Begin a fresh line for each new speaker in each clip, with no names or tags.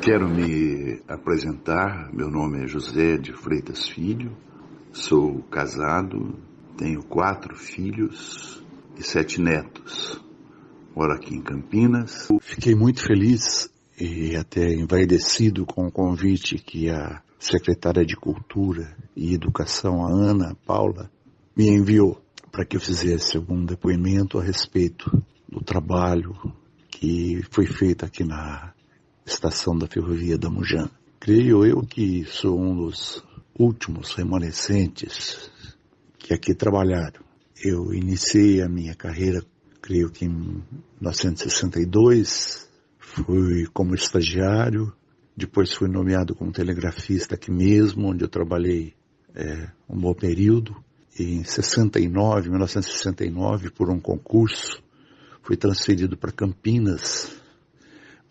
Quero me apresentar. Meu nome é José de Freitas Filho, sou casado, tenho 4 filhos e 7 netos. Moro aqui em Campinas. Fiquei muito feliz e até envaidecido com o convite que a secretária de Cultura e Educação, a Ana Paula, me enviou para que eu fizesse algum depoimento a respeito do trabalho que foi feito aqui na estação da Ferrovia da Mujan. Creio eu que sou um dos últimos remanescentes que aqui trabalharam. Eu iniciei a minha carreira, creio que em 1962, fui como estagiário, depois fui nomeado como telegrafista aqui mesmo, onde eu trabalhei um bom período. E em 1969, por um concurso, fui transferido para Campinas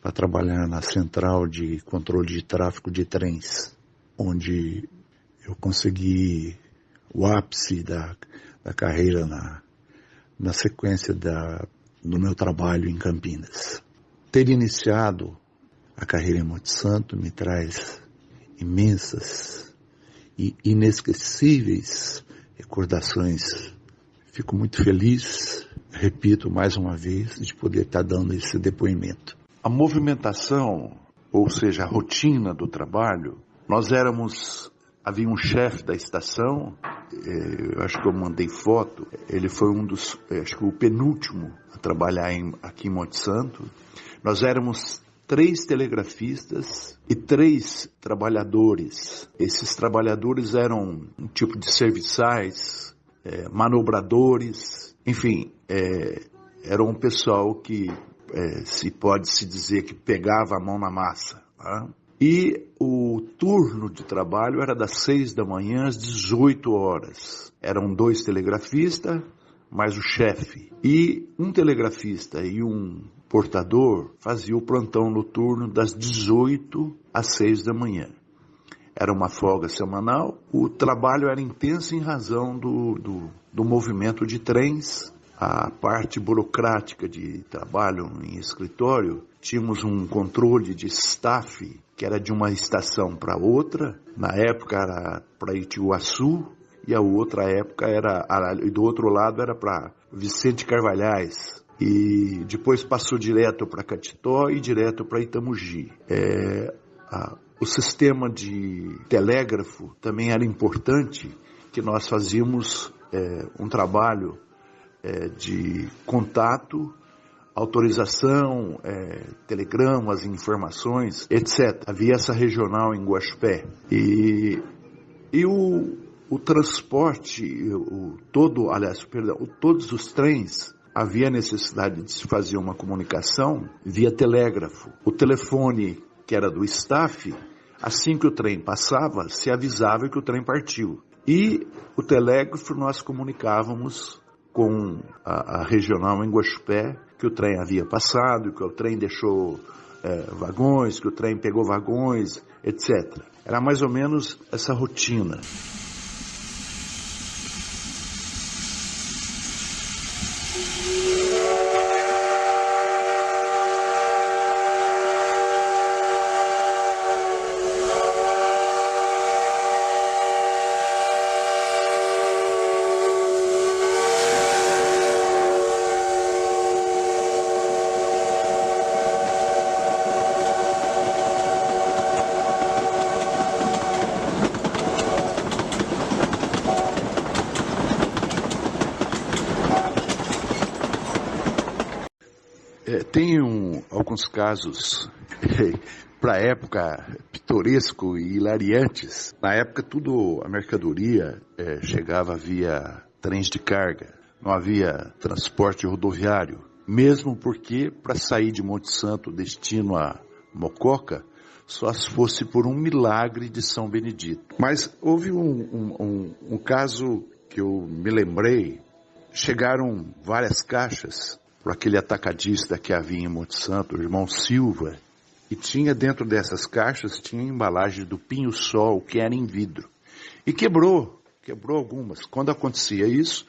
para trabalhar na Central de Controle de Tráfego de Trens, onde eu consegui o ápice da carreira na sequência do meu trabalho em Campinas. Ter iniciado a carreira em Monte Santo me traz imensas e inesquecíveis recordações. Fico muito feliz, repito mais uma vez, de poder estar dando esse depoimento. A movimentação, ou seja, a rotina do trabalho, havia um chefe da estação, eu acho que eu mandei foto, ele foi acho que o penúltimo a trabalhar aqui em Monte Santo. Nós éramos 3 telegrafistas e 3 trabalhadores. Esses trabalhadores eram um tipo de serviçais, manobradores, enfim, era um pessoal que se pode-se dizer que pegava a mão na massa. Tá? E o turno de trabalho era das 6 da manhã às 18 horas. Eram 2 telegrafistas, mais o chefe. E um telegrafista e um portador fazia o plantão noturno das 18 às 6 da manhã. Era uma folga semanal. O trabalho era intenso em razão do movimento de trens. A parte burocrática de trabalho em escritório, tínhamos um controle de staff que era de uma estação para outra. Na época era para Ituaçu e a outra época e do outro lado era para Vicente Carvalhais. E depois passou direto para Catitó e direto para Itamogi. O sistema de telégrafo também era importante, que nós fazíamos um trabalho de contato, autorização, telegramas, informações, etc. Havia essa regional em Guaxupé. E o transporte, todos os trens, havia necessidade de se fazer uma comunicação via telégrafo. O telefone, que era do staff, assim que o trem passava, se avisava que o trem partiu. E o telégrafo nós comunicávamos com a regional em Guaxupé, que o trem havia passado, que o trem deixou vagões, que o trem pegou vagões, etc. Era mais ou menos essa rotina. Tem alguns casos, para a época, pitoresco e hilariantes. Na época, a mercadoria chegava via trens de carga. Não havia transporte rodoviário. Mesmo porque, para sair de Monte Santo, destino a Mococa, só se fosse por um milagre de São Benedito. Mas houve um caso que eu me lembrei. Chegaram várias caixas para aquele atacadista que havia em Monte Santo, o irmão Silva, e tinha dentro dessas caixas, tinha embalagem do Pinho-Sol, que era em vidro. E quebrou algumas. Quando acontecia isso,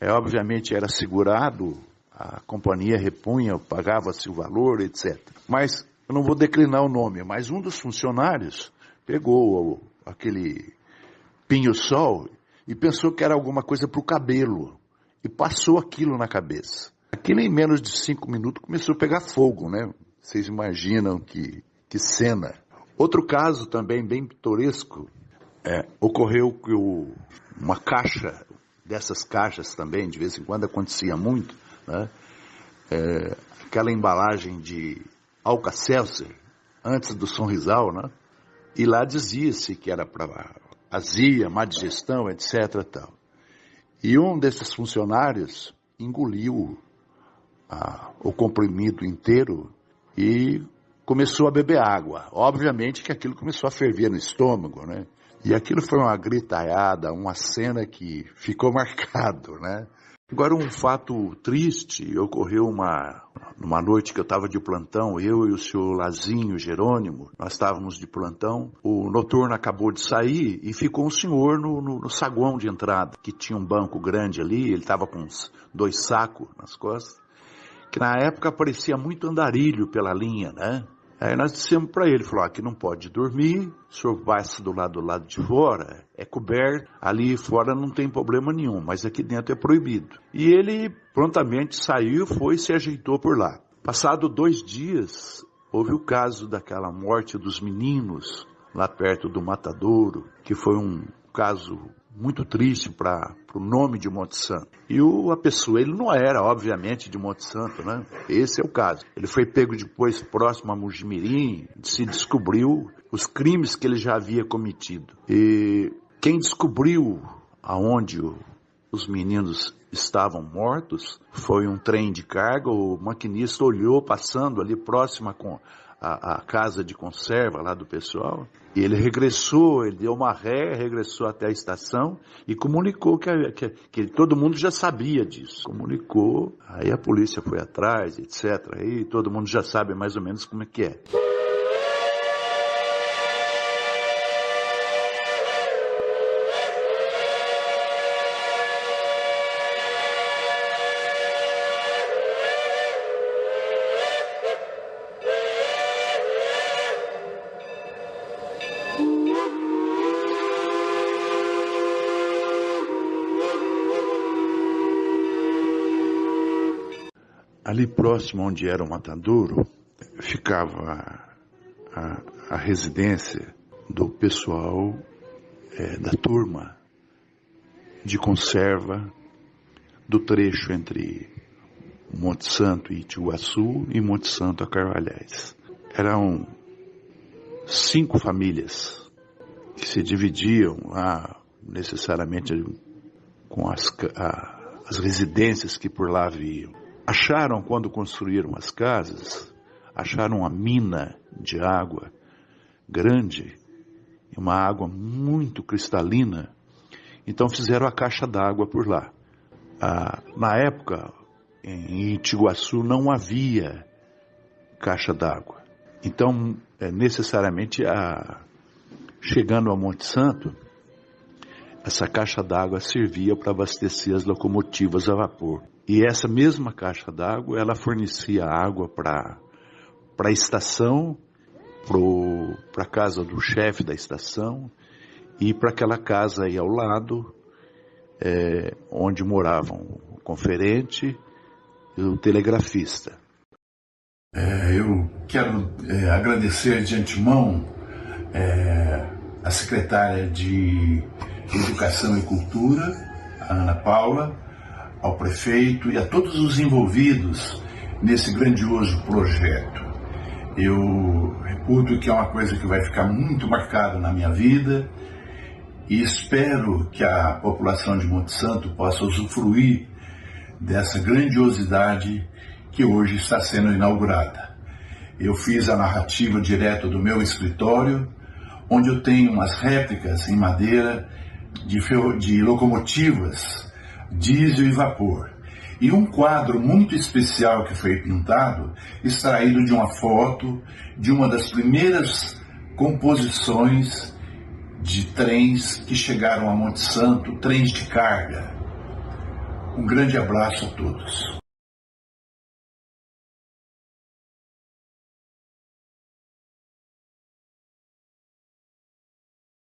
obviamente era segurado, a companhia repunha, pagava-se o valor, etc. Mas eu não vou declinar o nome, mas um dos funcionários pegou aquele pinho-sol e pensou que era alguma coisa para o cabelo e passou aquilo na cabeça. Aquilo em menos de 5 minutos começou a pegar fogo, né? Vocês imaginam que cena. Outro caso também bem pitoresco, ocorreu que uma caixa, dessas caixas também, de vez em quando acontecia muito, né? Aquela embalagem de Alka-Seltzer, antes do Sonrisal, né? E lá dizia-se que era para azia, má digestão, etc. Tal. E um desses funcionários engoliu o comprimido inteiro e começou a beber água. Obviamente que aquilo começou a ferver no estômago, né? E aquilo foi uma gritalhada, uma cena que ficou marcado, né? Agora, um fato triste ocorreu numa noite que eu estava de plantão, eu e o senhor Lazinho Jerônimo, nós estávamos de plantão, o noturno acabou de sair e ficou um senhor no saguão de entrada, que tinha um banco grande ali, ele estava com uns 2 sacos nas costas, que na época parecia muito andarilho pela linha, né? Aí nós dissemos para ele, falou, aqui não pode dormir, o senhor passa do lado de fora, é coberto, ali fora não tem problema nenhum, mas aqui dentro é proibido. E ele prontamente saiu, foi e se ajeitou por lá. Passado 2 dias, houve o caso daquela morte dos meninos lá perto do Matadouro, que foi um caso muito triste para o nome de Monte Santo. E a pessoa, ele não era, obviamente, de Monte Santo, né? Esse é o caso. Ele foi pego depois próximo a Mugimirim, se descobriu os crimes que ele já havia cometido. E quem descobriu aonde os meninos estavam mortos foi um trem de carga, o maquinista olhou passando ali próximo a casa de conserva lá do pessoal, e ele regressou, ele deu uma ré, regressou até a estação e comunicou que todo mundo já sabia disso. Comunicou, aí a polícia foi atrás, etc. Aí todo mundo já sabe mais ou menos como é que é. Ali próximo onde era o matadouro, ficava a residência do pessoal da turma de conserva do trecho entre Monte Santo e Itiguaçu e Monte Santo a Carvalhais. Eram 5 famílias que se dividiam lá necessariamente com as residências que por lá haviam. Acharam, quando construíram as casas, acharam uma mina de água grande, uma água muito cristalina, então fizeram a caixa d'água por lá. Na época, em Itiguaçu não havia caixa d'água, então necessariamente chegando a Monte Santo, essa caixa d'água servia para abastecer as locomotivas a vapor. E essa mesma caixa d'água, ela fornecia água para a estação, para a casa do chefe da estação e para aquela casa aí ao lado, onde moravam o conferente e o telegrafista.
Eu quero agradecer de antemão a secretária de Educação e Cultura, a Ana Paula, ao prefeito e a todos os envolvidos nesse grandioso projeto. Eu reputo que é uma coisa que vai ficar muito marcada na minha vida e espero que a população de Monte Santo possa usufruir dessa grandiosidade que hoje está sendo inaugurada. Eu fiz a narrativa direto do meu escritório, onde eu tenho umas réplicas em madeira de locomotivas diesel e vapor, e um quadro muito especial que foi pintado, extraído de uma foto de uma das primeiras composições de trens que chegaram a Monte Santo, trens de carga. Um grande abraço a todos.